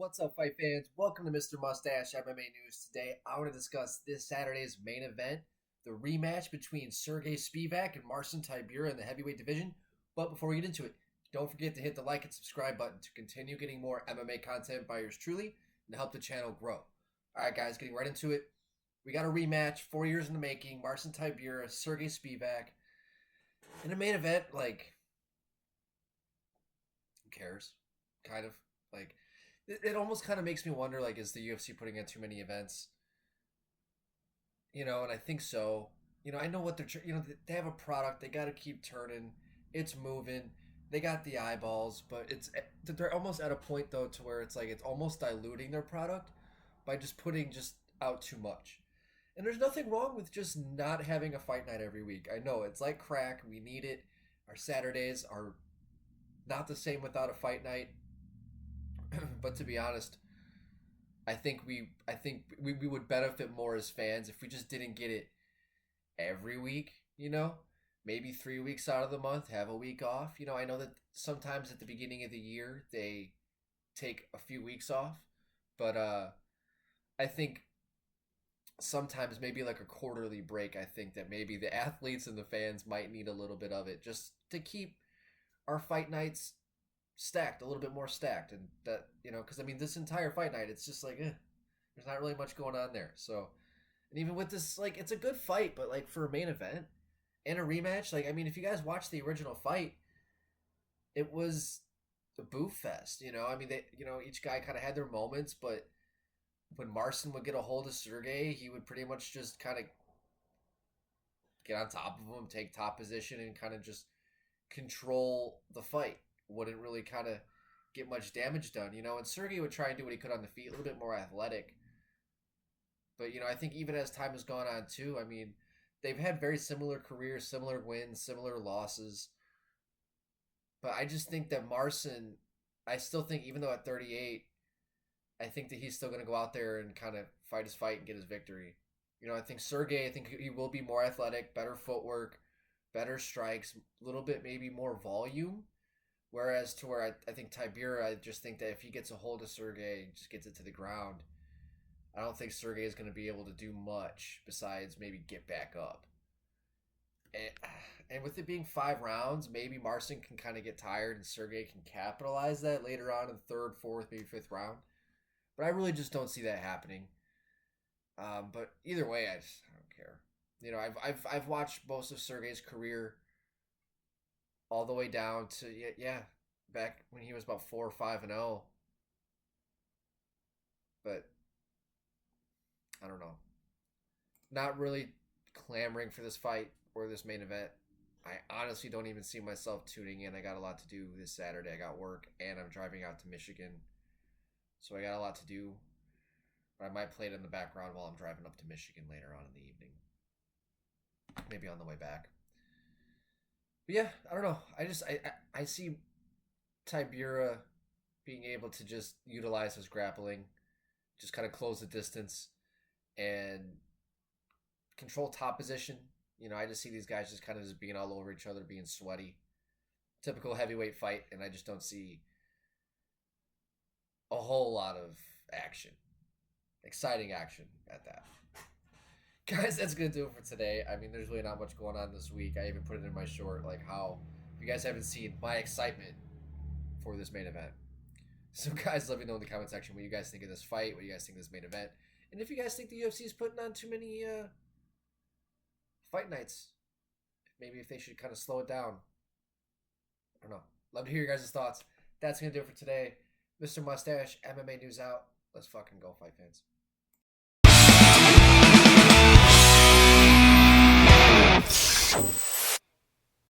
What's up, fight fans? Welcome to Mr. Mustache MMA News. Today, I want to discuss this Saturday's main event, the rematch between Sergey Spivak and Marcin Tybura in the heavyweight division. But before we get into it, don't forget to hit the like and subscribe button to continue getting more MMA content by yours truly and to help the channel grow. All right, guys, getting right into it. We got a rematch, 4 years in the making. Marcin Tybura, Sergey Spivak. In a main event, like, who cares? Kind of. Like, it almost kind of makes me wonder, like, is the UFC putting in too many events? And I think so. I know what they're, they have a product. They got to keep turning. It's moving. They got the eyeballs, but they're almost at a point, though, to where it's like it's almost diluting their product by just putting out too much. And there's nothing wrong with just not having a fight night every week. I know it's like crack. We need it. Our Saturdays are not the same without a fight night. But to be honest, I think we would benefit more as fans if we just didn't get it every week, Maybe 3 weeks out of the month, have a week off. I know that sometimes at the beginning of the year they take a few weeks off, but I think sometimes maybe like a quarterly break. I think that maybe the athletes and the fans might need a little bit of it just to keep our fight nights stacked, a little bit more stacked. And that, because this entire fight night, it's just like, there's not really much going on there. So, and even with this, like, it's a good fight, but like for a main event and a rematch, like, if you guys watched the original fight, it was a boo fest, they, each guy kind of had their moments, but when Marcin would get a hold of Sergey, he would pretty much just kind of get on top of him, take top position, and kind of just control the fight. Wouldn't really kind of get much damage done, and Sergey would try and do what he could on the feet, a little bit more athletic. But, I think even as time has gone on too, they've had very similar careers, similar wins, similar losses. But I just think that Marcin, I still think even though at 38, I think that he's still going to go out there and kind of fight his fight and get his victory. I think Sergey, I think he will be more athletic, better footwork, better strikes, a little bit maybe more volume. Whereas to where I think Tybura, I just think that if he gets a hold of Sergey, just gets it to the ground, I don't think Sergey is going to be able to do much besides maybe get back up. And with it being 5 rounds, maybe Marcin can kind of get tired and Sergey can capitalize that later on in the 3rd, 4th, maybe 5th round. But I really just don't see that happening. But either way, I don't care. I've watched most of Sergey's career all the way down to back when he was about 4 or 5-0. But I don't know. Not really clamoring for this fight or this main event. I honestly don't even see myself tuning in. I got a lot to do this Saturday. I got work and I'm driving out to Michigan. So I got a lot to do. But I might play it in the background while I'm driving up to Michigan later on in the evening. Maybe on the way back. But yeah, I don't know. I see Tybura being able to just utilize his grappling, just kind of close the distance and control top position. I just see these guys just kind of just being all over each other, being sweaty. Typical heavyweight fight, and I just don't see a whole lot of action. Exciting action at that. Guys, that's going to do it for today. There's really not much going on this week. I even put it in my short, like how, if you guys haven't seen my excitement for this main event. So guys, let me know in the comment section what you guys think of this fight, what you guys think of this main event, and if you guys think the UFC is putting on too many fight nights. Maybe if they should kind of slow it down. I don't know. Love to hear your guys' thoughts. That's going to do it for today. Mr. Mustache, MMA News out. Let's fucking go, fight fans.